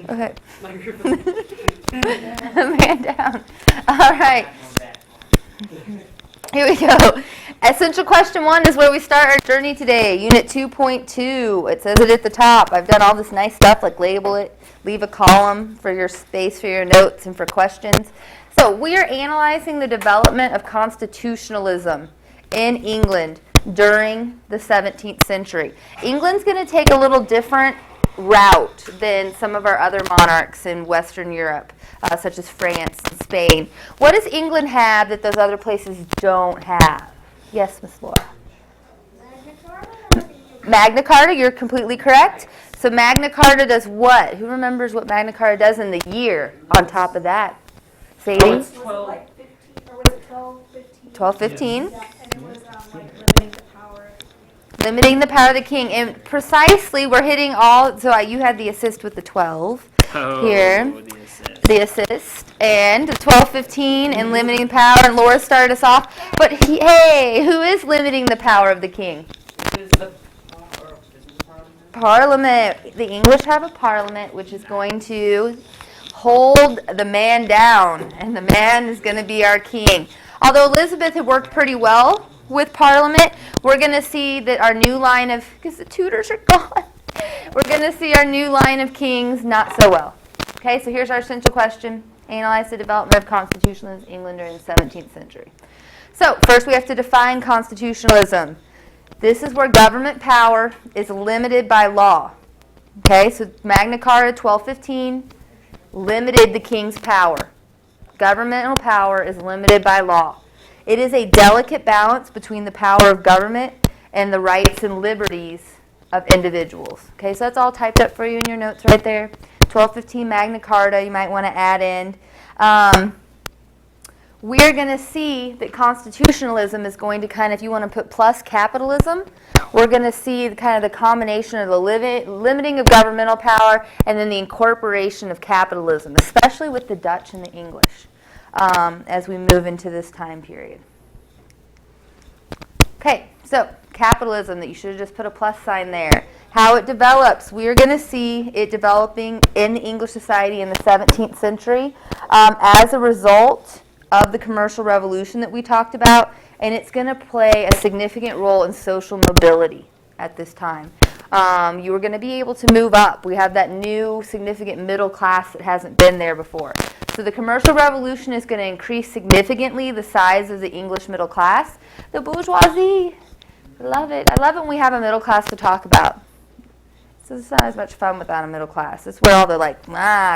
Okay. Man down. All right. Here we go. Essential question 1 is where we start our journey today. Unit 2.2. It says it at the top. I've done all this nice stuff like label it, leave a column for your space for your notes and for questions. So we are analyzing the development of constitutionalism in England during the 17th century. England's going to take a little different route than some of our other monarchs in Western Europe, such as France and Spain. What does England have that those other places don't have? Yes, Miss Laura. Magna Carta, you're completely correct. So Magna Carta does what? Who remembers what Magna Carta does in the year on top of that? Sadie? Oh, it's 12. Like 15, or was it 12, 15? 12, 15. Yeah, and it was like limiting the power. Limiting the power of the king. And precisely, we're hitting all, so you had the assist with the 12 here. The assist. And the 12, 15, and limiting the power. And Laura started us off. But hey, who is limiting the power of the king? Parliament. The English have a parliament which is going to hold the man down, and the man is going to be our king. Although Elizabeth had worked pretty well with Parliament, we're going to see that our new line of, because the Tudors are gone, we're going to see our new line of kings not so well. Okay, so here's our essential question. Analyze the development of constitutionalism in England during the 17th century. So first we have to define constitutionalism. This is where government power is limited by law. Okay, so Magna Carta 1215 limited the king's power. Governmental power is limited by law. It is a delicate balance between the power of government and the rights and liberties of individuals. Okay, so that's all typed up for you in your notes right there. 1215 Magna Carta, you might want to add in. We're going to see that constitutionalism is going to kind of, if you want to put plus capitalism, we're going to see kind of the combination of the limiting of governmental power and then the incorporation of capitalism, especially with the Dutch and the English, as we move into this time period. Okay, so capitalism, that you should have just put a plus sign there. How it develops, we're going to see it developing in the English society in the 17th century as a result of the commercial revolution that we talked about, and it's going to play a significant role in social mobility at this time. You are going to be able to move up. We have that new significant middle class that hasn't been there before. So the commercial revolution is going to increase significantly the size of the English middle class. The bourgeoisie, I love it. I love it when we have a middle class to talk about. So it's not as much fun without a middle class. It's where all the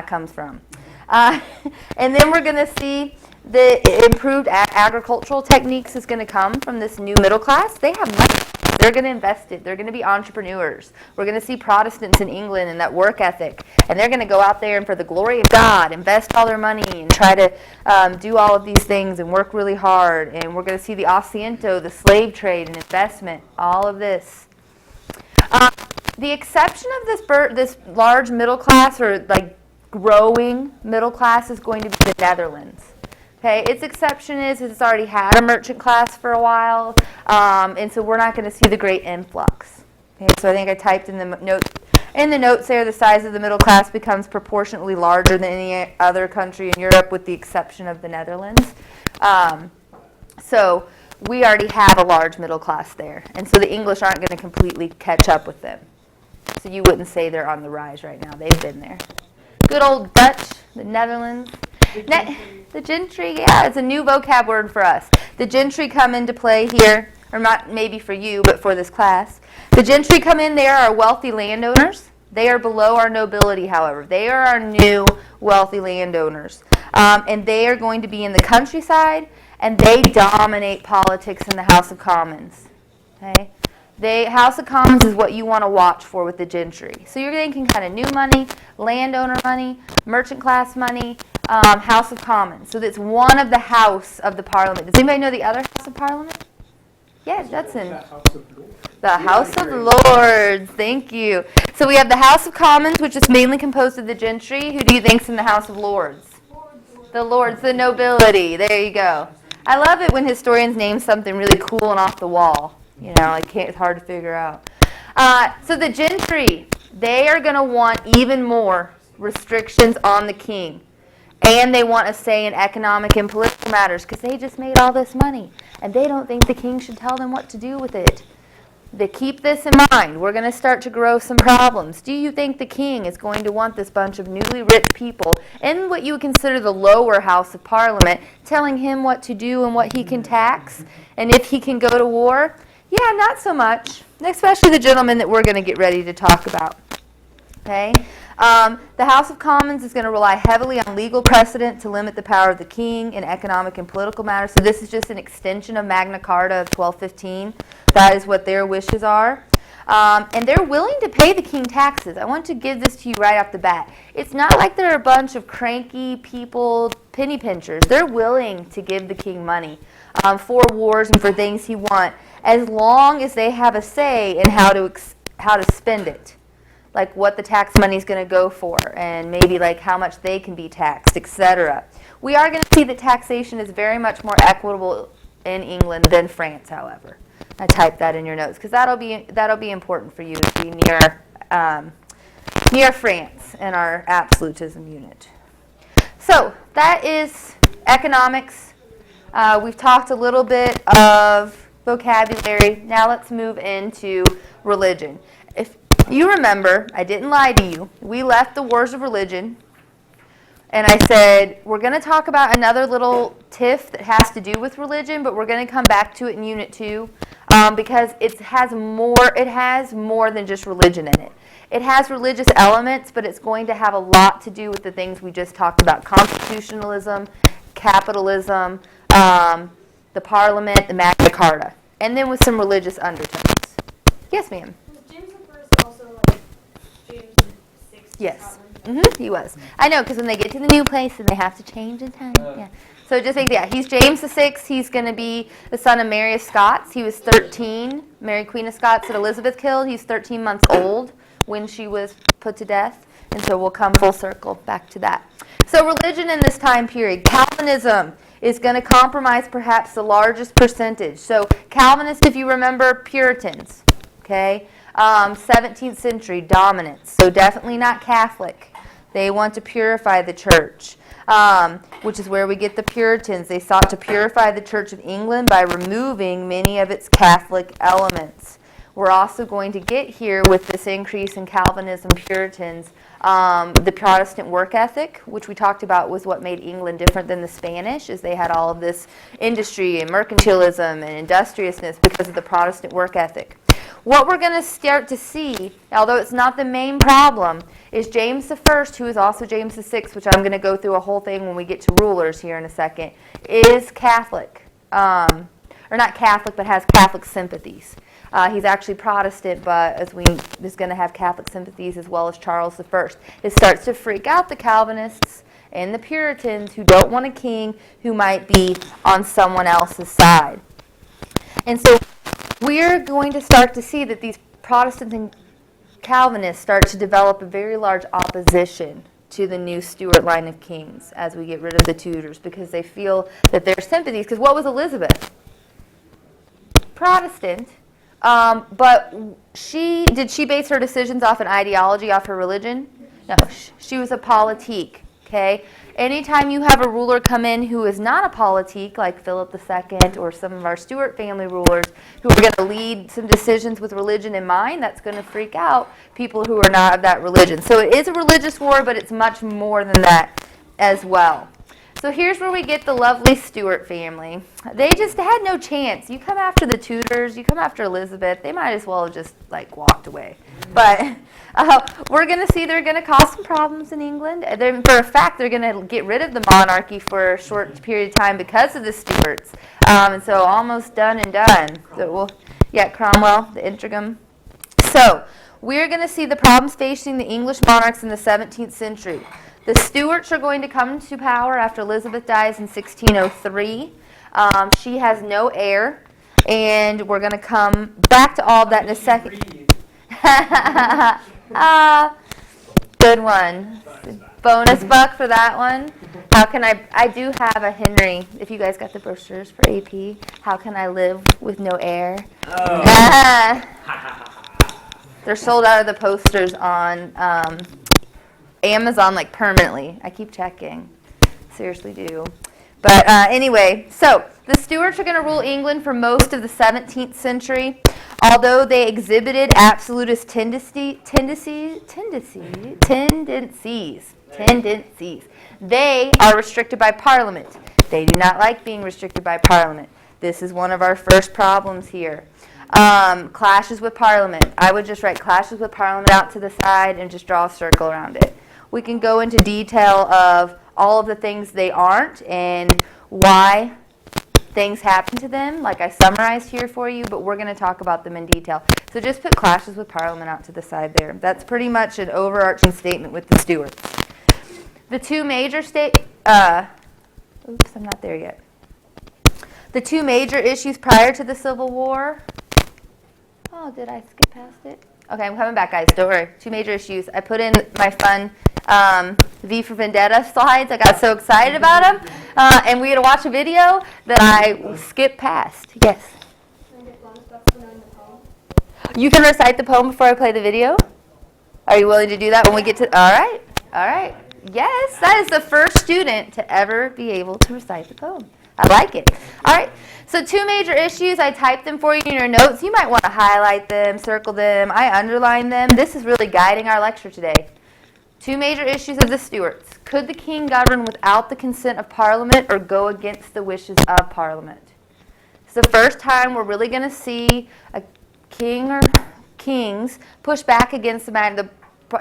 comes from. And then we're going to see the improved agricultural techniques is going to come from this new middle class. They have money. They're going to invest it. They're going to be entrepreneurs. We're going to see Protestants in England and that work ethic. And they're going to go out there and for the glory of God, invest all their money and try to do all of these things and work really hard. And we're going to see the asiento, the slave trade and investment, all of this. The exception of this large middle class or like growing middle class is going to be the Netherlands. Okay, its exception is it's already had a merchant class for a while, and so we're not going to see the great influx. Okay, so I think I typed in the notes there, the size of the middle class becomes proportionately larger than any other country in Europe, with the exception of the Netherlands. So we already have a large middle class there, and so the English aren't going to completely catch up with them. So you wouldn't say they're on the rise right now. They've been there. Good old Dutch, the Netherlands. The gentry, yeah, it's a new vocab word for us. The gentry come into play here, or not maybe for you, but for this class. The gentry come in, they are our wealthy landowners. They are below our nobility, however. They are our new wealthy landowners. And they are going to be in the countryside, and they dominate politics in the House of Commons. Okay? House of Commons is what you want to watch for with the gentry. So you're thinking kind of new money, landowner money, merchant class money, House of Commons. So that's one of the House of the Parliament. Does anybody know the other House of Parliament? Yeah, Judson. The House of Lords. Thank you. So we have the House of Commons, which is mainly composed of the gentry. Who do you think's in the House of Lords? The Lords, the nobility. There you go. I love it when historians name something really cool and off the wall. You know, it's hard to figure out. So the gentry, they are going to want even more restrictions on the king. And they want a say in economic and political matters because they just made all this money. And they don't think the king should tell them what to do with it. They keep this in mind. We're going to start to grow some problems. Do you think the king is going to want this bunch of newly rich people in what you would consider the lower house of parliament telling him what to do and what he can tax and if he can go to war? Yeah, not so much, especially the gentleman that we're going to get ready to talk about. Okay? The House of Commons is going to rely heavily on legal precedent to limit the power of the king in economic and political matters. So this is just an extension of Magna Carta of 1215. That is what their wishes are. And they're willing to pay the king taxes. I want to give this to you right off the bat. It's not like they're a bunch of cranky people, penny pinchers. They're willing to give the king money for wars and for things he wants, as long as they have a say in how to spend it. Like what the tax money is going to go for, and maybe like how much they can be taxed, etc. We are going to see that taxation is very much more equitable in England than France, however. I typed that in your notes because that'll be important for you to be near France and our absolutism unit. So that is economics. We've talked a little bit of vocabulary. Now let's move into religion. If you remember, I didn't lie to you. We left the wars of religion, and I said, we're going to talk about another little tiff that has to do with religion, but we're going to come back to it in Unit 2 because it has more than just religion in it. It has religious elements, but it's going to have a lot to do with the things we just talked about: constitutionalism, capitalism, the Parliament, the Magna Carta, and then with some religious undertones. Yes, ma'am. Yes. He was. I know, because when they get to the new place, then they have to change in time. Yeah. So just think, yeah, he's James VI. He's going to be the son of Mary of Scots. He was 13. Mary, Queen of Scots, that Elizabeth killed. He's 13 months old when she was put to death. And so we'll come full circle back to that. So religion in this time period. Calvinism is going to compromise perhaps the largest percentage. So Calvinists, if you remember, Puritans. Okay? 17th century dominance, so definitely not Catholic. They want to purify the church, which is where we get the Puritans. They sought to purify the Church of England by removing many of its Catholic elements. We're also going to get here with this increase in Calvinism, Puritans, the Protestant work ethic, which we talked about was what made England different than the Spanish, is they had all of this industry and mercantilism and industriousness because of the Protestant work ethic. What we're going to start to see, although it's not the main problem, is James I, who is also James VI, which I'm going to go through a whole thing when we get to rulers here in a second, is Catholic. Or not Catholic, but has Catholic sympathies. He's actually Protestant, but is going to have Catholic sympathies as well as Charles I. It starts to freak out the Calvinists and the Puritans who don't want a king who might be on someone else's side. And so we're going to start to see that these Protestants and Calvinists start to develop a very large opposition to the new Stuart line of kings as we get rid of the Tudors, because they feel that their sympathies, because what was Elizabeth? Protestant, but did she base her decisions off an ideology, off her religion? No, she was a politique, okay? Anytime you have a ruler come in who is not a politique, like Philip II or some of our Stuart family rulers, who are going to lead some decisions with religion in mind, that's going to freak out people who are not of that religion. So it is a religious war, but it's much more than that as well. So here's where we get the lovely Stuart family. They just had no chance. You come after the Tudors, you come after Elizabeth, they might as well have just walked away. But we're going to see they're going to cause some problems in England. For a fact, they're going to get rid of the monarchy for a short period of time because of the Stuarts. And so almost done and done. So Cromwell, the intrigum. So we're going to see the problems facing the English monarchs in the 17th century. The Stuarts are going to come to power after Elizabeth dies in 1603. She has no heir, and we're going to come back to all of that in a second. Good one. Bonus buck for that one. How can I do have a Henry, if you guys got the brochures for AP, how can I live with no heir? Oh. They're sold out of the posters on Amazon like permanently. I keep checking. Seriously do. But anyway, so the Stuarts are going to rule England for most of the 17th century. Although they exhibited absolutist tendencies, they are restricted by Parliament. They do not like being restricted by Parliament. This is one of our first problems here. Clashes with Parliament. I would just write clashes with Parliament out to the side and just draw a circle around it. We can go into detail of all of the things they aren't and why things happen to them, like I summarized here for you, but we're going to talk about them in detail. So just put clashes with Parliament out to the side there. That's pretty much an overarching statement with the Stuarts. The two major oops, I'm not there yet. The two major issues prior to the Civil War. Oh, did I skip past it? Okay, I'm coming back, guys. Don't worry. Two major issues. I put in my fun V for Vendetta slides. I got so excited about them. And we had to watch a video that I skipped past. Yes? You can recite the poem before I play the video? Are you willing to do that when we get to... All right. All right. Yes, that is the first student to ever be able to recite the poem. I like it. All right. So two major issues. I typed them for you in your notes. You might want to highlight them, circle them. I underlined them. This is really guiding our lecture today. Two major issues of the Stuarts. Could the king govern without the consent of Parliament or go against the wishes of Parliament? It's the first time we're really going to see a king or kings push back against the matter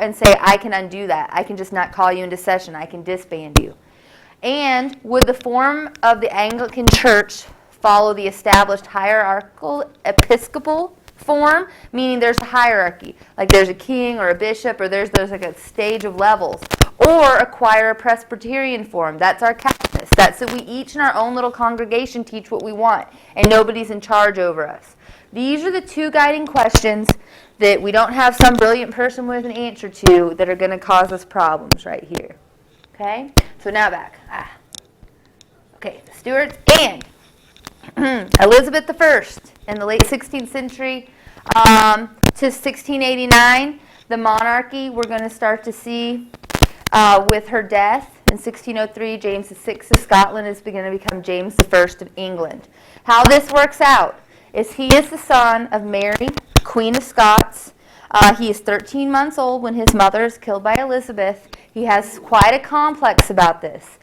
and say, I can undo that. I can just not call you into session. I can disband you. And would the form of the Anglican Church follow the established hierarchical episcopal form, meaning there's a hierarchy, like there's a king or a bishop, or there's like a stage of levels, or acquire a Presbyterian form? That's our Catholics. That's that we each in our own little congregation teach what we want, and nobody's in charge over us. These are the two guiding questions that we don't have some brilliant person with an answer to that are going to cause us problems right here. Okay? So now back. Okay, the Stuarts and Elizabeth I in the late 16th century to 1689. The monarchy we're going to start to see with her death. In 1603, James VI of Scotland is going to become James I of England. How this works out is he is the son of Mary, Queen of Scots. He is 13 months old when his mother is killed by Elizabeth. He has quite a complex about this.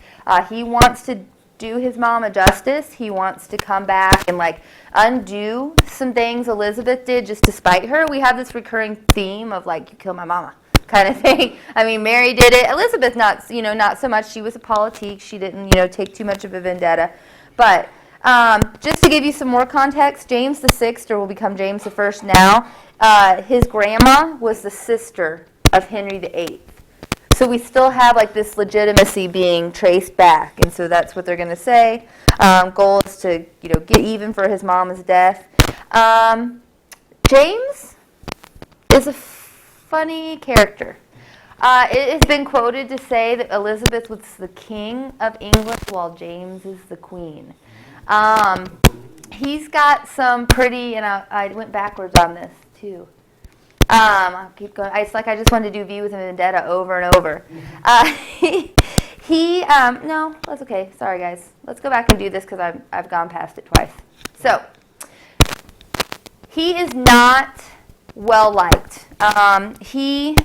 He wants to do his mama justice. He wants to come back and like undo some things Elizabeth did just to spite her. We have this recurring theme of like, you killed my mama kind of thing. I mean, Mary did it. Elizabeth not so much. She was a politique. She didn't, take too much of a vendetta. But just to give you some more context, James VI, or will become James I now, his grandma was the sister of Henry VIII. So we still have like this legitimacy being traced back, and so that's what they're going to say. Goal is to get even for his mom's death. James is a funny character. It has been quoted to say that Elizabeth was the king of England while James is the queen. He's got some pretty, and I went backwards on this too. I'll keep going. I just wanted to do V with a Vendetta over and over. No, that's okay. Sorry, guys. Let's go back and do this because I've gone past it twice. So, he is not well liked. He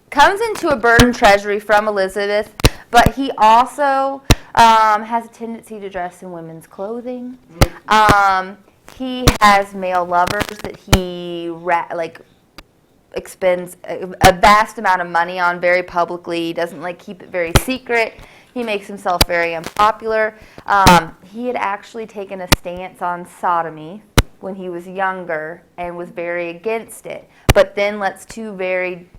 comes into a burdened treasury from Elizabeth, but he also has a tendency to dress in women's clothing. He has male lovers that he expends a vast amount of money on very publicly. He doesn't keep it very secret. He makes himself very unpopular. He had actually taken a stance on sodomy when he was younger and was very against it, but then lets two very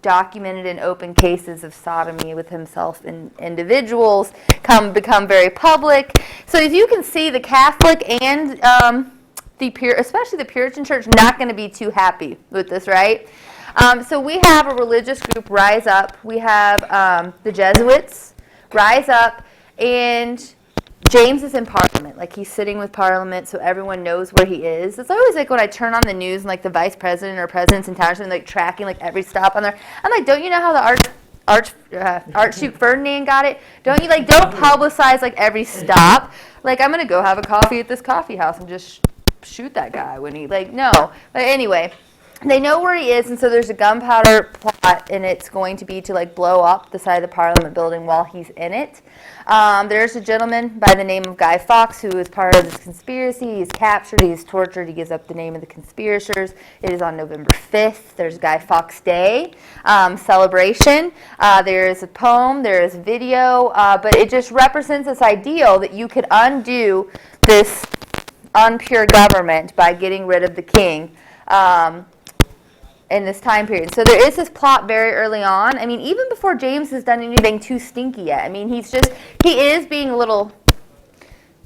documented and open cases of sodomy with himself and individuals become very public. So as you can see, the Catholic and especially the Puritan Church, not going to be too happy with this, right? So we have a religious group rise up. We have the Jesuits rise up, and James is in Parliament. He's sitting with Parliament, so everyone knows where he is. It's always when I turn on the news and the vice president or president's in town, or something, tracking every stop on there. I'm like, don't you know how the Archduke Ferdinand got it. Don't publicize like every stop. Like, I'm gonna go have a coffee at this coffee house and just shoot that guy when he no. But anyway, they know where he is, and so there's a gunpowder plot, and it's going to be to like blow up the side of the Parliament building while he's in it. There's a gentleman by the name of Guy Fawkes who is part of this conspiracy. He's captured, he's tortured, he gives up the name of the conspirators. It is on November 5th. There's Guy Fawkes Day celebration. There is a poem, there is video, but it just represents this ideal that you could undo this unpure government by getting rid of the king. In this time period. So there is this plot very early on. I mean, even before James has done anything too stinky yet. I mean, he is being a little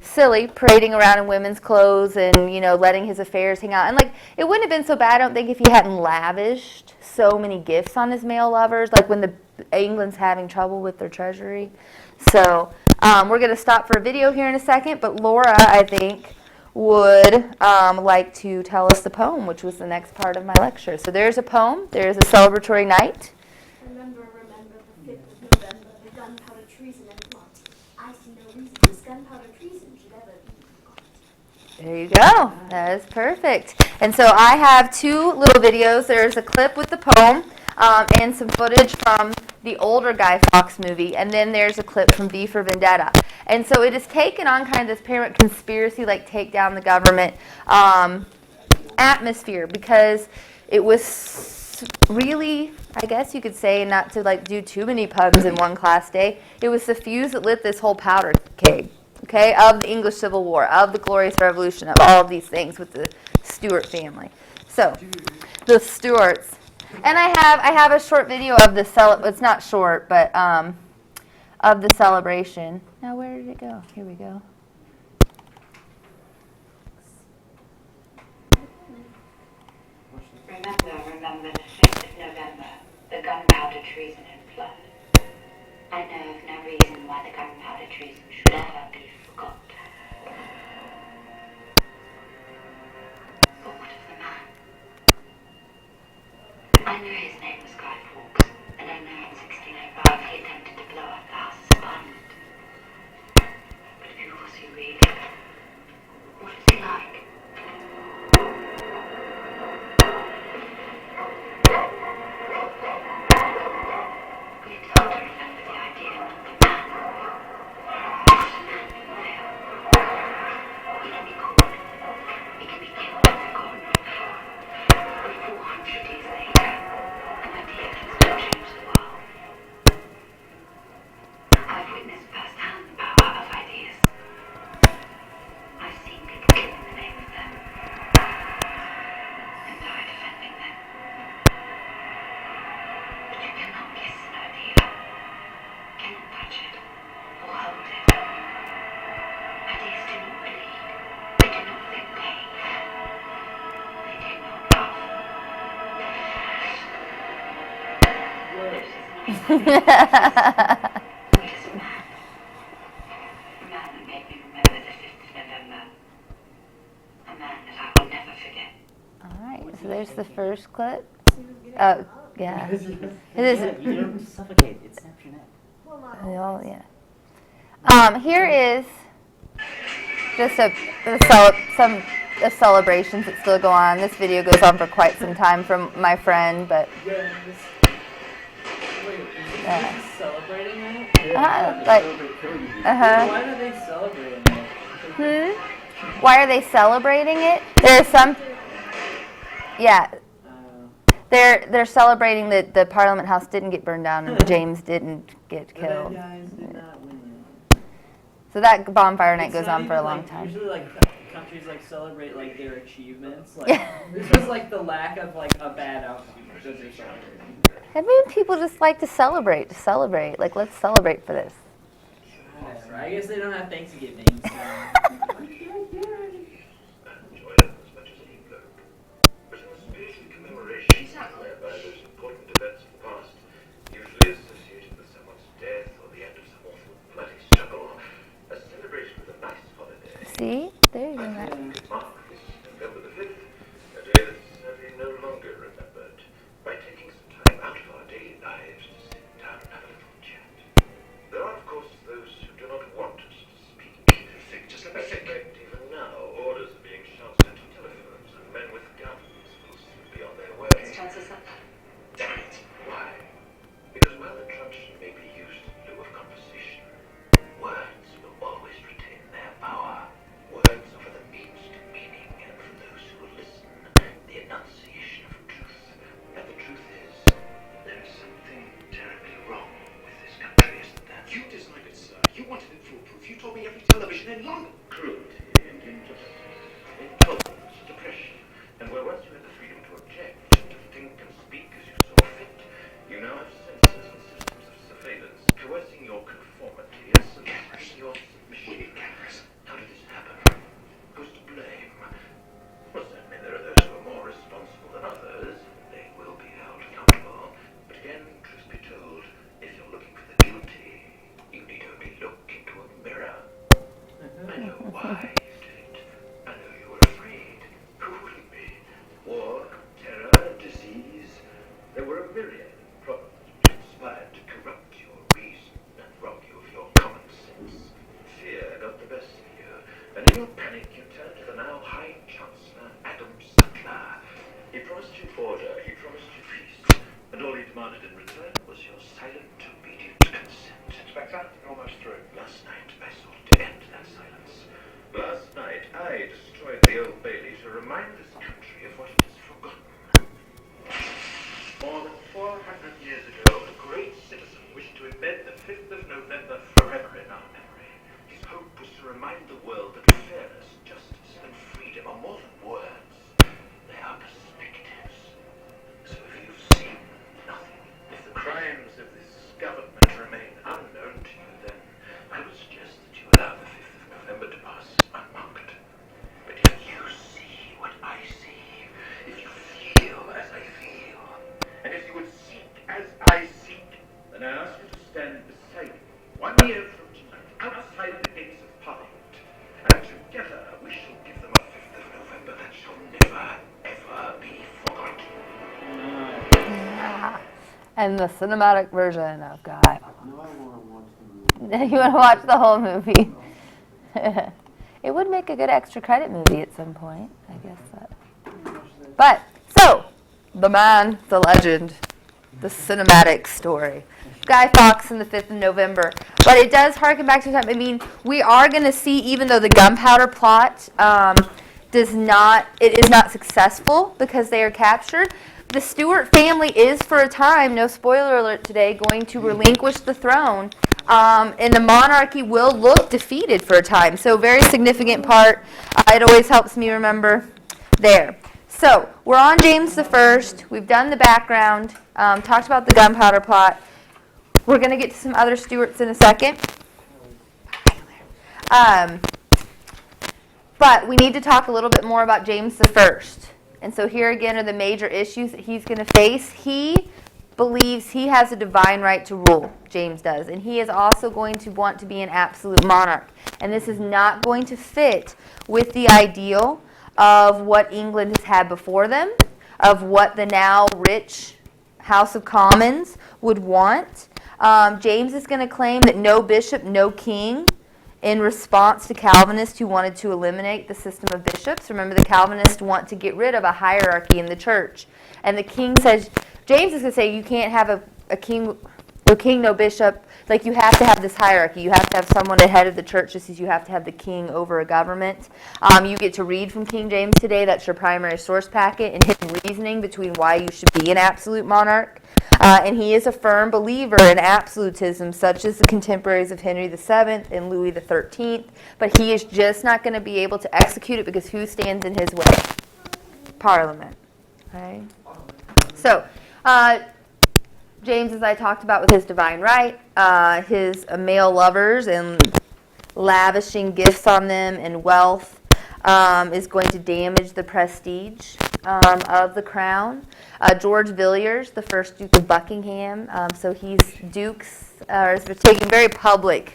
silly, parading around in women's clothes and, letting his affairs hang out. And, it wouldn't have been so bad, I don't think, if he hadn't lavished so many gifts on his male lovers, like when England's having trouble with their treasury. So we're going to stop for a video here in a second, but Laura, I think, would like to tell us the poem, which was the next part of my lecture. So there's a poem. There's a celebratory night. Remember the 5th of November, the gunpowder treason and plot. I see no reason this gunpowder treason should ever be forgotten. There you go. That is perfect. And so I have two little videos. There's a clip with the poem and some footage from the older Guy Fawkes movie, and then there's a clip from V for Vendetta. And so it has taken on kind of this parent conspiracy, take down the government atmosphere, because it was really, I guess you could say, not to do too many puns in one class day, it was the fuse that lit this whole powder keg, okay, of the English Civil War, of the Glorious Revolution, of all of these things with the Stuart family. So, the Stuarts. And I have a short video of the it's not short, but of the celebration. Now where did it go? Here we go. Remember the 5th of November, the gunpowder treason and plot. I know of no reason why the gunpowder treason should ever be forgot. But what of the man? I know his name was Guy Fawkes, and I know in 1605 he attempted to blow up the House of Parliament. But who was he really? What was he like? It's hard to remember the idea of the man. What a man can fail. He can be caught. He can be killed and forgotten. But 400 years later, an idea can still change the world. I've witnessed firsthand the power of ideas. I've seen people kill in the name of them, and die defending them. But you cannot kiss an idea, cannot touch it, or hold it. Ideas do not bleed, they do not feel pain, they do not love. It is a man. A man that made me remember the 5th of November. A man that I will never forget. All right. So there's the first clip. Oh, yeah. It is. You don't suffocate. It's Snapchat. Oh, yeah. Here is just the celebrations that still go on. This video goes on for quite some time from my friend, but Wait, Yeah. is he celebrating that? Why are they celebrating it? Why are they celebrating it? There's some. Yeah. They're celebrating that the Parliament House didn't get burned down and James didn't get killed. Guys did not win. So that bonfire night It's goes not on for a even, long time. Usually, countries celebrate their achievements. This was the lack of a bad outcome because they're celebrating. I mean, people just like to celebrate. Let's celebrate for this. Whatever. I guess they don't have Thanksgiving. So. Declared by those important events of the past, usually associated with someone's death or the end of some awful bloody struggle, a celebration with a nice holiday. See? There you go. Matt. Could mark this November the 5th, a day that's sadly no longer remembered, by taking some time out of our daily lives to sit down and 5th of November forever in our memory. His hope was to remind the world that fairness, justice, and freedom are more than words. They are perspectives. So if you've seen nothing, if the crimes of this government remain unknown to you, then I would suggest that you allow the 5th of November to pass unmarked. But if you see what I see, if you feel as I feel, and if you would seek as I seek, then I ask you to stand beside me 1 year from tonight, outside the gates of Parliament, and together we shall give them a 5th of November that shall never, ever be forgotten. Yeah. And the cinematic version of God. No, I want to watch the movie. You want to watch the whole movie? It would make a good extra credit movie at some point, I guess. But, so, the man, the legend, the cinematic story. Guy Fawkes and the 5th of November. But it does harken back to time. I mean, we are going to see, even though the gunpowder plot is not successful because they are captured, the Stuart family is, for a time, no spoiler alert today, going to relinquish the throne, and the monarchy will look defeated for a time. So, very significant part. It always helps me remember there. So, we're on James I. We've done the background, talked about the gunpowder plot. We're going to get to some other Stuarts in a second. But we need to talk a little bit more about James I. And so here again are the major issues that he's going to face. He believes he has a divine right to rule, James does. And he is also going to want to be an absolute monarch. And this is not going to fit with the ideal of what England has had before them, of what the now rich House of Commons would want. James is going to claim that no bishop, no king, in response to Calvinists who wanted to eliminate the system of bishops. Remember, the Calvinists want to get rid of a hierarchy in the church. And the king says, James is going to say, you can't have a king, no king, no bishop. Like, you have to have this hierarchy. You have to have someone ahead of the church, just as you have to have the king over a government. You get to read from King James today. That's your primary source packet, and his reasoning between why you should be an absolute monarch. And he is a firm believer in absolutism, such as the contemporaries of Henry VII and Louis XIII. But he is just not going to be able to execute it because who stands in his way? Parliament. Okay. So, James, as I talked about with his divine right, his male lovers and lavishing gifts on them and wealth is going to damage the prestige of the crown. George Villiers, the first Duke of Buckingham, so he's dukes, is taking very public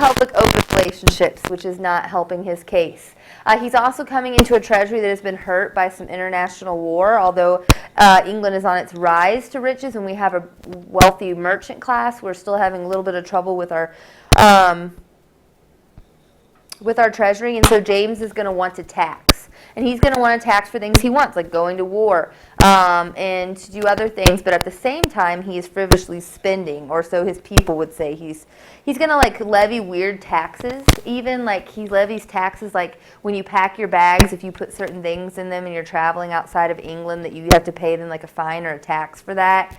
open relationships, which is not helping his case. He's also coming into a treasury that has been hurt by some international war, although England is on its rise to riches and we have a wealthy merchant class. We're still having a little bit of trouble with our treasury, and so James is going to want to tax. And he's going to want to tax for things he wants, like going to war and to do other things. But at the same time, he is frivolously spending, or so his people would say. He's going to like levy weird taxes. Even like he levies taxes like when you pack your bags, if you put certain things in them and you're traveling outside of England, that you have to pay them like a fine or a tax for that.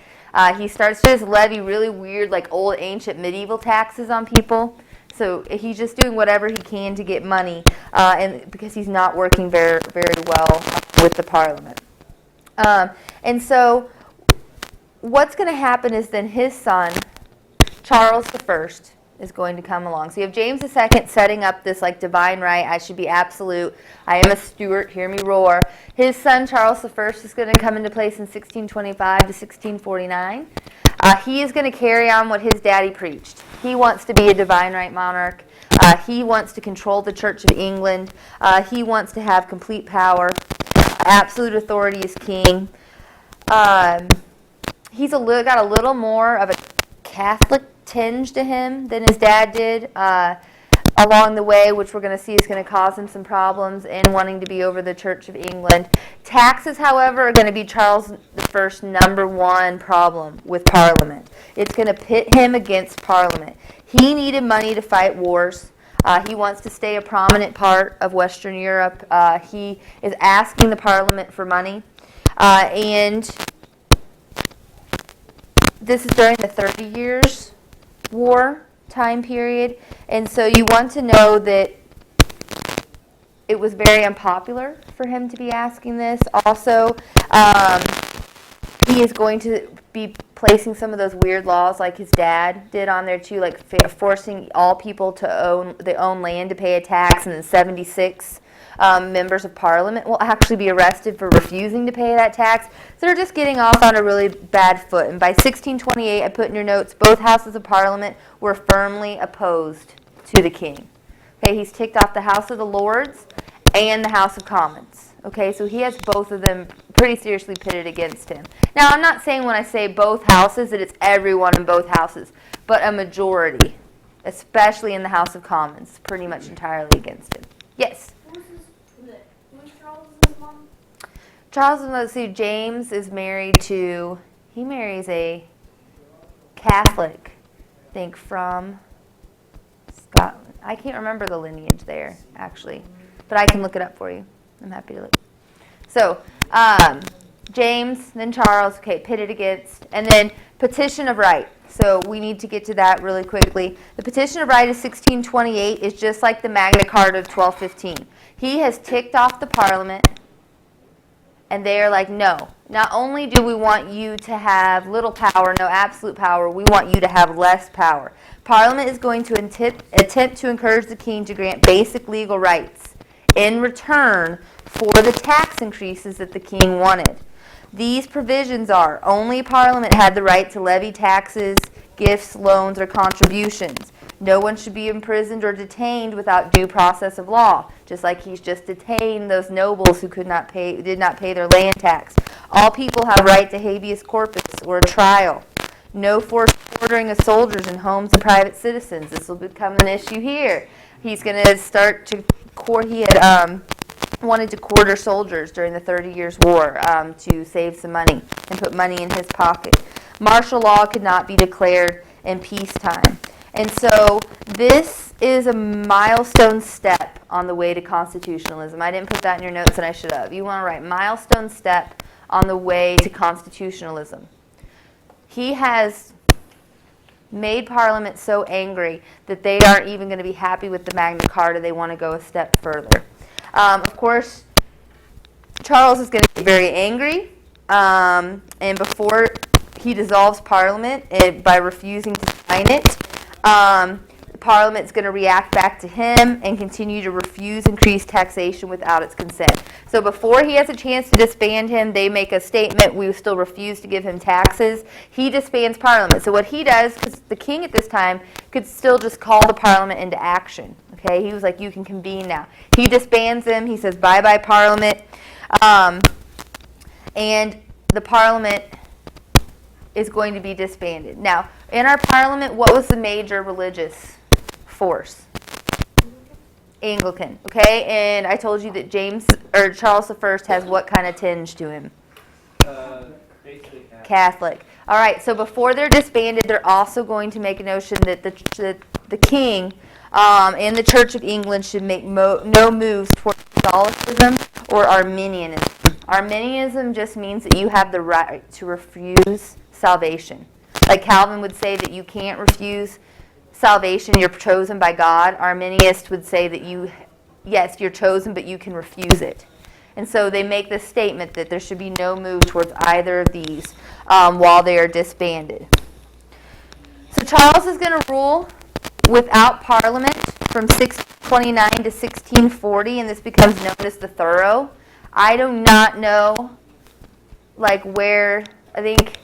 He starts to just levy really weird, like old ancient medieval taxes on people. So he's just doing whatever he can to get money, and because he's not working very, very well with the Parliament. And so what's going to happen is then his son, Charles I, is going to come along. So you have James II setting up this like divine right. I should be absolute. I am a Stuart. Hear me roar. His son, Charles I, is going to come into place in 1625 to 1649. He is going to carry on what his daddy preached. He wants to be a divine right monarch. He wants to control the Church of England. He wants to have complete power. Absolute authority as king. He's got a little more of a Catholic tinge to him than his dad did along the way, which we're going to see is going to cause him some problems in wanting to be over the Church of England. Taxes, however, are going to be Charles I's number one problem with Parliament. It's going to pit him against Parliament. He needed money to fight wars. He wants to stay a prominent part of Western Europe. He is asking the Parliament for money. And this is during the 30 Years' war time period. And so you want to know that it was very unpopular for him to be asking this. Also, he is going to be placing some of those weird laws like his dad did on there too, like forcing all people to own land to pay a tax, and then 76 members of parliament will actually be arrested for refusing to pay that tax. So they're just getting off on a really bad foot. And by 1628, I put in your notes, both houses of parliament were firmly opposed to the king. Okay, he's ticked off the House of the Lords and the House of Commons. Okay, so he has both of them pretty seriously pitted against him. Now, I'm not saying when I say both houses that it's everyone in both houses, but a majority, especially in the House of Commons, pretty much entirely against him. Yes? Who's Charles' mom? Charles, let's see, James is married to, he marries a Catholic, I think, from Scotland. I can't remember the lineage there, actually, but I can look it up for you. I'm happy to look. So, James, then Charles, okay, pitted against, and then Petition of Right. So we need to get to that really quickly. The Petition of Right of 1628 is just like the Magna Carta of 1215. He has ticked off the Parliament, and they are like, no. Not only do we want you to have little power, no absolute power, we want you to have less power. Parliament is going to attempt to encourage the king to grant basic legal rights in return for the tax increases that the king wanted. These provisions are: only Parliament had the right to levy taxes, gifts, loans, or contributions. No one should be imprisoned or detained without due process of law, just like he's just detained those nobles who did not pay their land tax. All people have right to habeas corpus or a trial. No forced quartering of soldiers in homes of private citizens. This will become an issue here. He's going to start to he had wanted to quarter soldiers during the 30 Years' War to save some money and put money in his pocket. Martial law could not be declared in peacetime. And so this is a milestone step on the way to constitutionalism. I didn't put that in your notes, and I should have. You want to write milestone step on the way to constitutionalism. He has made Parliament so angry that they aren't even going to be happy with the Magna Carta. They want to go a step further. Of course, Charles is going to get very angry, and before he dissolves Parliament by refusing to sign it, Parliament's going to react back to him and continue to refuse increased taxation without its consent. So before he has a chance to disband him, they make a statement, we still refuse to give him taxes. He disbands Parliament. So what he does, because the king at this time could still just call the Parliament into action. Okay, he was like, you can convene now. He disbands them. He says, bye-bye, Parliament. And the Parliament is going to be disbanded. Now, in our Parliament, what was the major religious force? Anglican, okay? And I told you that Charles I has what kind of tinge to him? Basically Catholic. All right, so before they're disbanded, they're also going to make a notion that the king and the Church of England should make no moves toward Catholicism or Arminianism. Arminianism just means that you have the right to refuse salvation. Like Calvin would say that you can't refuse salvation, you're chosen by God. Arminianists would say that yes, you're chosen, but you can refuse it. And so they make this statement that there should be no move towards either of these while they are disbanded. So Charles is going to rule without Parliament from 1629 to 1640, and this becomes known as the Thorough. I do not know, where, I think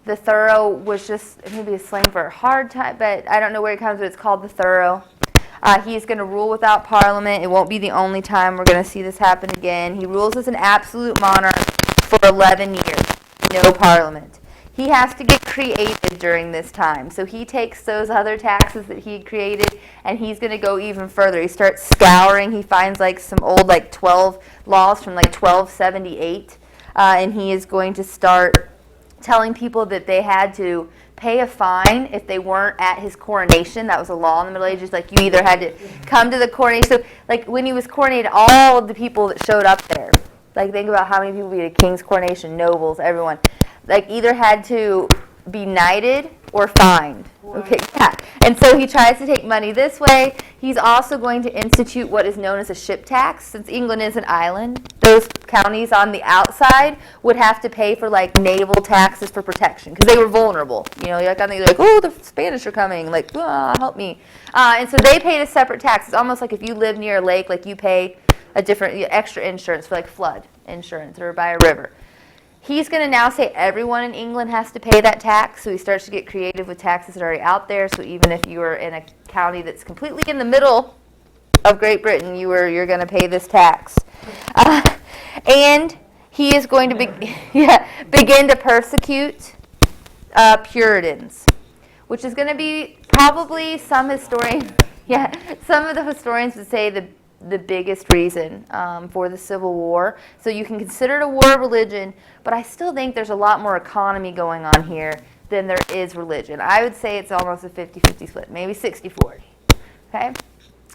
the Thorough was just maybe a slang for a hard time, but I don't know where it comes, but it's called the Thorough. He's going to rule without Parliament. It won't be the only time we're going to see this happen again. He rules as an absolute monarch for 11 years. No Parliament. He has to get creative during this time. So he takes those other taxes that he created, and he's going to go even further. He starts scouring. He finds some old 12 laws from 1278, and he is going to start telling people that they had to pay a fine if they weren't at his coronation. That was a law in the Middle Ages. You either had to come to the coronation. So, when he was coronated, all of the people that showed up there, think about how many people be at a king's coronation, nobles, everyone, either had to be knighted or fined. Okay, yeah. And so he tries to take money this way. He's also going to institute what is known as a ship tax. Since England is an island, those counties on the outside would have to pay for like naval taxes for protection because they were vulnerable. You know, like oh, the Spanish are coming, like, help me. And so they paid a separate tax. It's almost like if you live near a lake, like you pay a different extra insurance for like flood insurance or by a river. He's going to now say everyone in England has to pay that tax, so he starts to get creative with taxes that are already out there. So even if you are in a county that's completely in the middle of Great Britain, you're going to pay this tax. And he is going to begin to persecute Puritans, which is going to be probably some of the historians would say the biggest reason for the Civil War. So you can consider it a war of religion, but I still think there's a lot more economy going on here than there is religion. I would say it's almost a 50-50 split, maybe 60-40. Okay?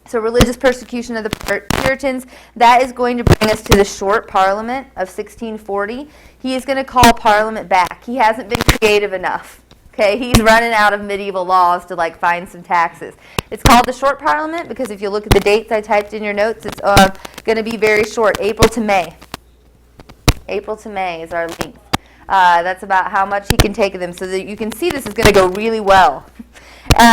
So religious persecution of the Puritans, that is going to bring us to the short Parliament of 1640. He is going to call Parliament back. He hasn't been creative enough. Okay, he's running out of medieval laws to like find some taxes. It's called the short Parliament because if you look at the dates I typed in your notes, it's going to be very short, April to May. April to May is our length. That's about how much he can take of them, so that you can see this is going to go really well.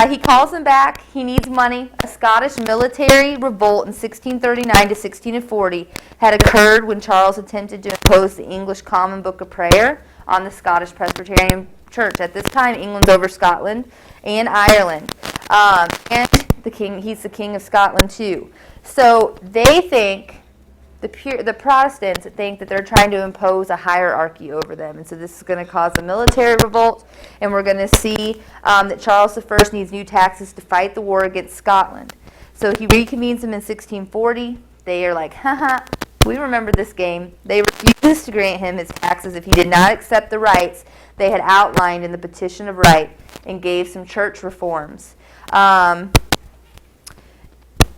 He calls them back. He needs money. A Scottish military revolt in 1639 to 1640 had occurred when Charles attempted to impose the English Common Book of Prayer on the Scottish Presbyterian Church. At this time, England's over Scotland and Ireland. And the king, he's the king of Scotland too. So they think, the Protestants think that they're trying to impose a hierarchy over them. And so this is going to cause a military revolt. And we're going to see that Charles I needs new taxes to fight the war against Scotland. So he reconvenes them in 1640. They are like, haha, we remember this game. They refused to grant him his taxes if he did not accept the rights they had outlined in the Petition of Right and gave some church reforms.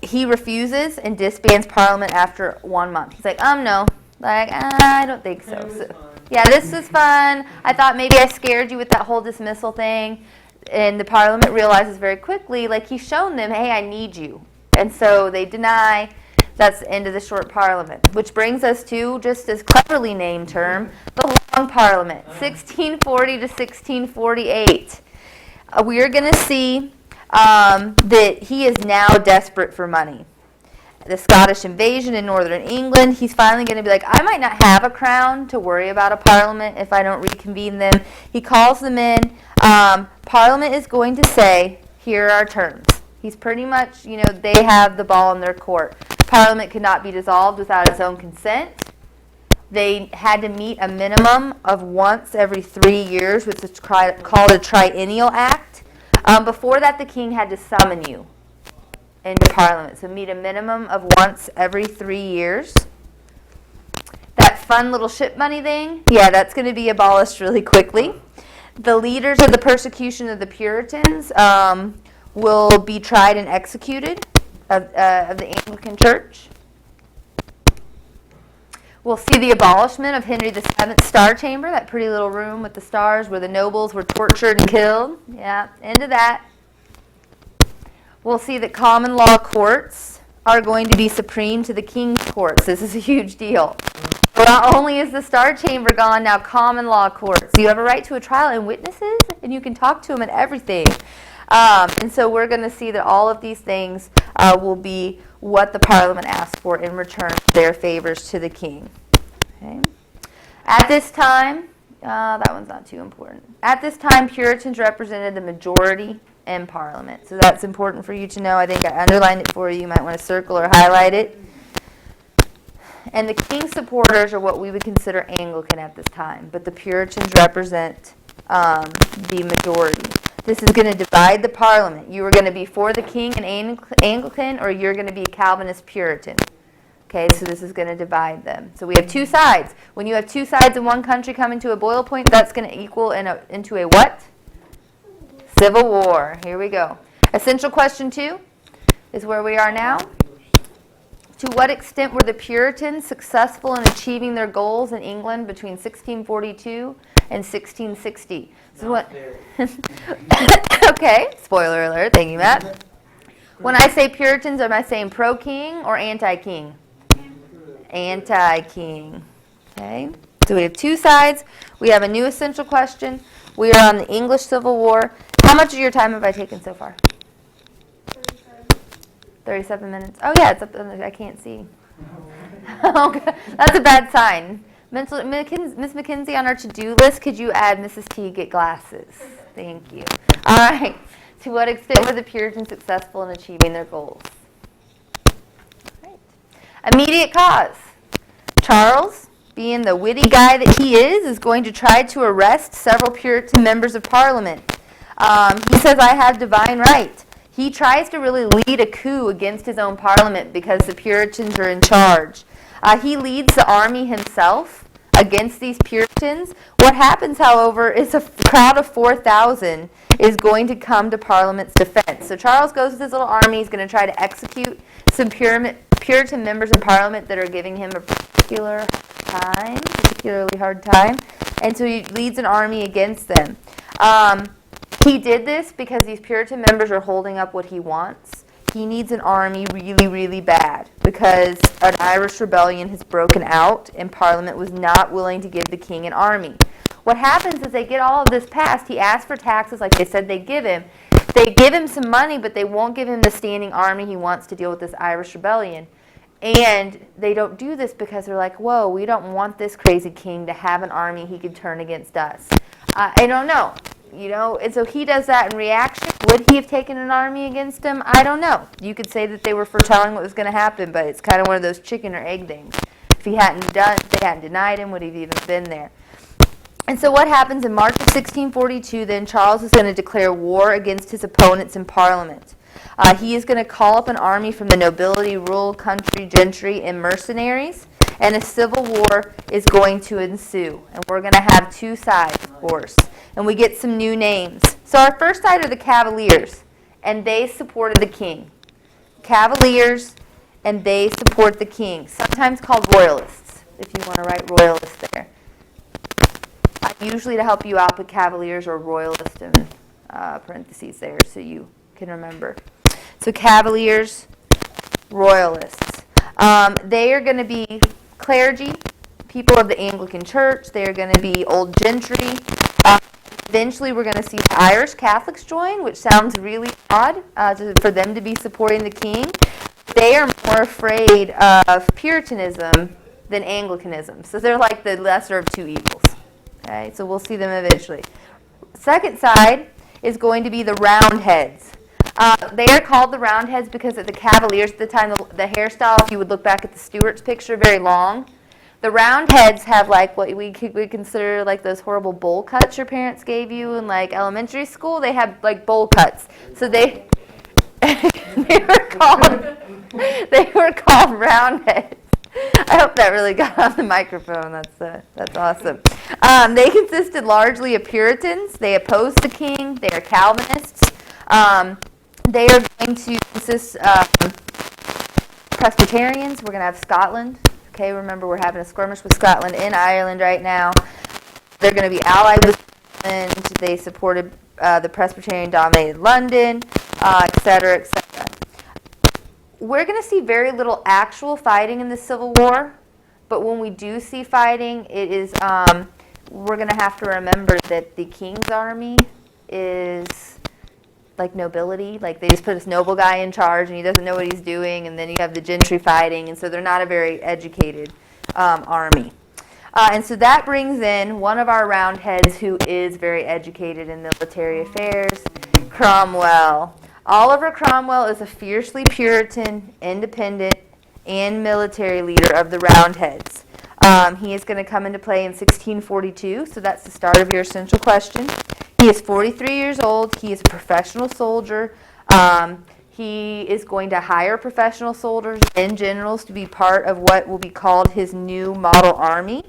He refuses and disbands Parliament after 1 month. He's like, no. Like, I don't think so. Yeah, this was fun. I thought maybe I scared you with that whole dismissal thing. And the Parliament realizes very quickly, like he's shown them, hey, I need you. And so they deny. That's the end of the short Parliament. Which brings us to, just as cleverly named term, the long Parliament, 1640 to 1648. We are going to see that he is now desperate for money. The Scottish invasion in northern England, he's finally going to be like, I might not have a crown to worry about a parliament if I don't reconvene them. He calls them in. Parliament is going to say, here are our terms. He's pretty much, they have the ball in their court. Parliament could not be dissolved without its own consent. They had to meet a minimum of once every 3 years, which is called a triennial act. Before that, the king had to summon you into Parliament. So meet a minimum of once every 3 years. That fun little ship money thing, that's going to be abolished really quickly. The leaders of the persecution of the Puritans will be tried and executed of the Anglican Church. We'll see the abolishment of Henry VII's Star Chamber, that pretty little room with the stars where the nobles were tortured and killed. Yeah, end of that. We'll see that common law courts are going to be supreme to the king's courts. This is a huge deal. Not only is the Star Chamber gone, now common law courts. You have a right to a trial and witnesses, and you can talk to them and everything. And so we're going to see that all of these things will be what the Parliament asked for in return for their favors to the king. Okay. At this time, that one's not too important. At this time, Puritans represented the majority in Parliament. So that's important for you to know. I think I underlined it for you. You might want to circle or highlight it. And the king's supporters are what we would consider Anglican at this time. But the Puritans represent the majority. This is going to divide the Parliament. You are going to be for the king and Anglican, or you're going to be Calvinist Puritan. Okay, so this is going to divide them. So we have two sides. When you have two sides in one country coming to a boil point, that's going to equal into a what? Civil war. Here we go. Essential question 2 is where we are now. To what extent were the Puritans successful in achieving their goals in England between 1642 in 1660. So Not what? very. Okay, spoiler alert. Thank you, Matt. When I say Puritans, am I saying pro-king or anti-king? Anti-king. Okay. So we have two sides. We have a new essential question. We are on the English Civil War. How much of your time have I taken so far? 37 minutes. Oh yeah, it's up. I can't see. Okay, that's a bad sign. Miss McKenzie, on our to-do list, could you add Mrs. T get glasses? Thank you. All right. To what extent were the Puritans successful in achieving their goals? Right. Immediate cause. Charles, being the witty guy that he is going to try to arrest several Puritan members of Parliament. He says, I have divine right. He tries to really lead a coup against his own Parliament because the Puritans are in charge. He leads the army himself against these Puritans. What happens, however, is a crowd of 4,000 is going to come to Parliament's defense. So Charles goes with his little army. He's going to try to execute some Puritan members of Parliament that are giving him a particularly hard time. And so he leads an army against them. He did this because these Puritan members are holding up what he wants. He needs an army really, really bad because an Irish rebellion has broken out and Parliament was not willing to give the king an army. What happens is they get all of this passed. He asks for taxes like they said they'd give him. They give him some money, but they won't give him the standing army he wants to deal with this Irish rebellion. And they don't do this because they're like, whoa, we don't want this crazy king to have an army he could turn against us. I don't know. And so he does that in reaction. Would he have taken an army against him? I don't know. You could say that they were foretelling what was going to happen, but it's kind of one of those chicken or egg things. If they hadn't denied him, would he have even been there? And so what happens in March of 1642, then Charles is going to declare war against his opponents in Parliament. He is going to call up an army from the nobility, rural country, gentry, and mercenaries, and a civil war is going to ensue. And we're going to have two sides, of course. And we get some new names. So our first side are the Cavaliers, and they supported the king. Cavaliers, and they support the king, sometimes called royalists, if you want to write royalists there. Usually to help you out, put Cavaliers or royalist in parentheses there so you can remember. So Cavaliers, royalists. They are going to be clergy, people of the Anglican Church. They are going to be old gentry. Eventually, we're going to see the Irish Catholics join, which sounds really odd for them to be supporting the king. They are more afraid of Puritanism than Anglicanism. So they're like the lesser of two evils. Okay, so we'll see them eventually. Second side is going to be the Roundheads. They are called the Roundheads because at the Cavaliers at the time, the hairstyle, if you would look back at the Stuarts picture, very long. The Roundheads have like what we consider like those horrible bowl cuts your parents gave you in like elementary school. They have like bowl cuts. So they they were called Roundheads. I hope that really got on the microphone. That's awesome. They consisted largely of Puritans. They opposed the king. They are Calvinists. They are going to consist of Presbyterians. We're going to have Scotland. Okay, remember we're having a skirmish with Scotland in Ireland right now. They're going to be allied with Scotland. They supported the Presbyterian-dominated London, etc., etc. We're going to see very little actual fighting in the Civil War, but when we do see fighting, it is we're going to have to remember that the king's army is like nobility. Like they just put this noble guy in charge and he doesn't know what he's doing, and then you have the gentry fighting, and so they're not a very educated army. And so that brings in one of our Roundheads who is very educated in military affairs, Cromwell. Oliver Cromwell is a fiercely Puritan, independent, and military leader of the Roundheads. He is going to come into play in 1642, so that's the start of your essential question. He is 43 years old. He is a professional soldier. He is going to hire professional soldiers and generals to be part of what will be called his new model army,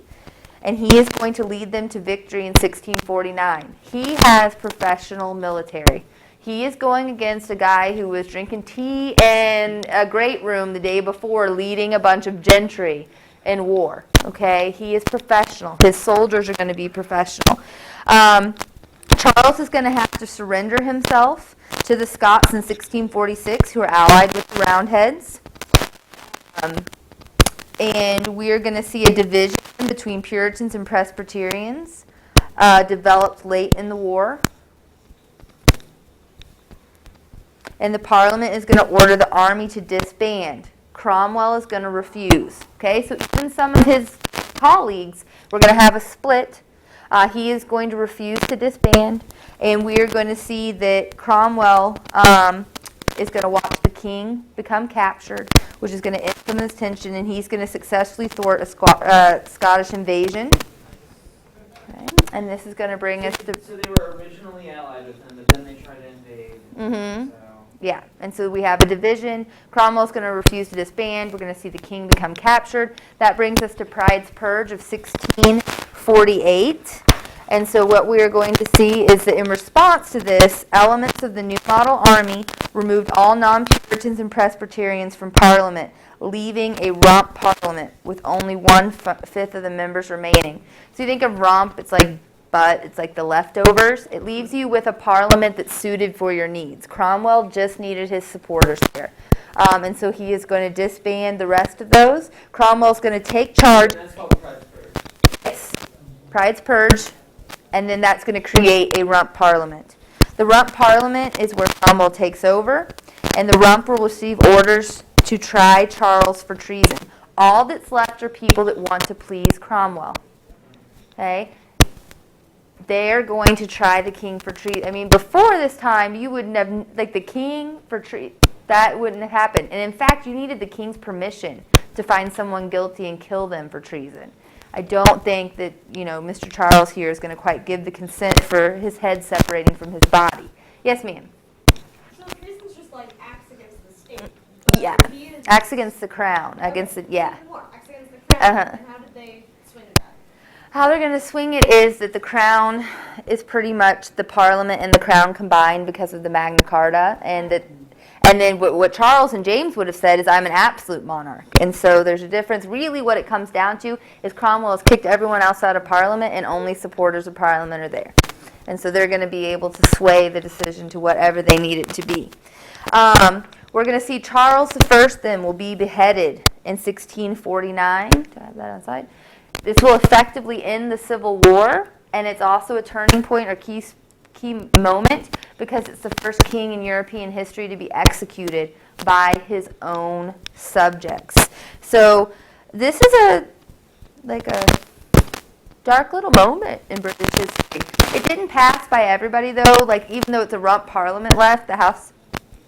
and he is going to lead them to victory in 1649. He has professional military. He is going against a guy who was drinking tea in a great room the day before, leading a bunch of gentry. in war, okay? He is professional. His soldiers are going to be professional. Charles is going to have to surrender himself to the Scots in 1646, who are allied with the Roundheads. And we are going to see a division between Puritans and Presbyterians developed late in the war. And the Parliament is going to order the army to disband. Cromwell is going to refuse. Okay, so even some of his colleagues, we're going to have a split. He is going to refuse to disband, and we are going to see that Cromwell is going to watch the king become captured, which is going to end some of this tension, and he's going to successfully thwart a Scottish invasion. Okay. And this is going to bring us to... So they were originally allied with them, but then they tried to invade. Mm-hmm. So. Yeah, and so we have a division. Cromwell's going to refuse to disband. We're going to see the king become captured. That brings us to Pride's Purge of 1648. And so what we are going to see is that in response to this, elements of the New Model Army removed all non-Puritans and Presbyterians from Parliament, leaving a rump Parliament with only 1/5 of the members remaining. So you think of rump, it's like but it's like the leftovers. It leaves you with a parliament that's suited for your needs. Cromwell just needed his supporters there. And so he is going to disband the rest of those. Cromwell's going to take charge. That's called Pride's Purge. Yes, Pride's Purge, and then that's going to create a rump parliament. The rump parliament is where Cromwell takes over, and the rump will receive orders to try Charles for treason. All that's left are people that want to please Cromwell. Okay? They're going to try the king for treason. I mean, before this time, you wouldn't have, like the king for treason, that wouldn't have happened. And in fact, you needed the king's permission to find someone guilty and kill them for treason. I don't think that, Mr. Charles here is going to quite give the consent for his head separating from his body. Yes, ma'am? So treason's just like acts against the state. Yeah. He is- Acts against the crown. Against the, yeah. War, acts against the crown. Uh-huh. And how did they swing that? How they're going to swing it is that the crown is pretty much the parliament and the crown combined because of the Magna Carta, and then what Charles and James would have said is, I'm an absolute monarch. And so there's a difference. Really what it comes down to is Cromwell has kicked everyone else out of Parliament, and only supporters of Parliament are there. And so they're going to be able to sway the decision to whatever they need it to be. We're going to see Charles I then will be beheaded in 1649. Do I have that on side? This will effectively end the Civil War, and it's also a turning point or key moment because it's the first king in European history to be executed by his own subjects. So this is a dark little moment in British history. It didn't pass by everybody though. Like even though it's a rump parliament left, the House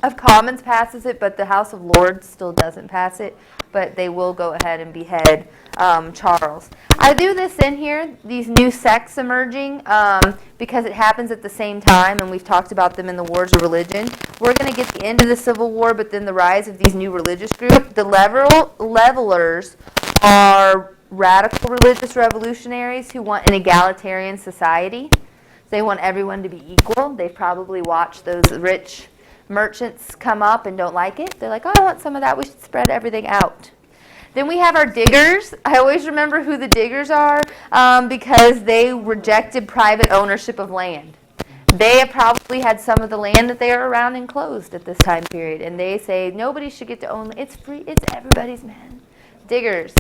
of Commons passes it, but the House of Lords still doesn't pass it. But they will go ahead and behead Charles. I do this in here, these new sects emerging, because it happens at the same time, and we've talked about them in the Wars of Religion. We're going to get the end of the Civil War, but then the rise of these new religious groups. The levelers are radical religious revolutionaries who want an egalitarian society. They want everyone to be equal. They've probably watched those rich merchants come up and don't like it. They're like, oh, I want some of that. We should spread everything out. Then we have our diggers. I always remember who the diggers are because they rejected private ownership of land. They have probably had some of the land that they are around enclosed at this time period. And they say, nobody should get to own it. It's free. It's everybody's, man. Diggers.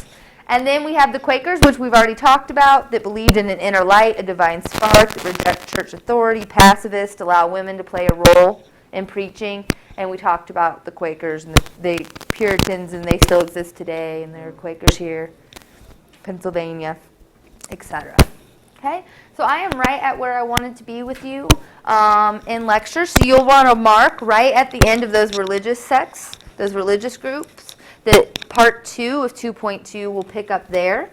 And then we have the Quakers, which we've already talked about, that believed in an inner light, a divine spark, that reject church authority, pacifists, allow women to play a role in preaching. And we talked about the Quakers and the Puritans, and they still exist today, and there are Quakers here, Pennsylvania, etc. Okay, so I am right at where I wanted to be with you in lecture. So you'll want to mark right at the end of those religious sects, those religious groups, that part 2 of 2.2 will pick up there.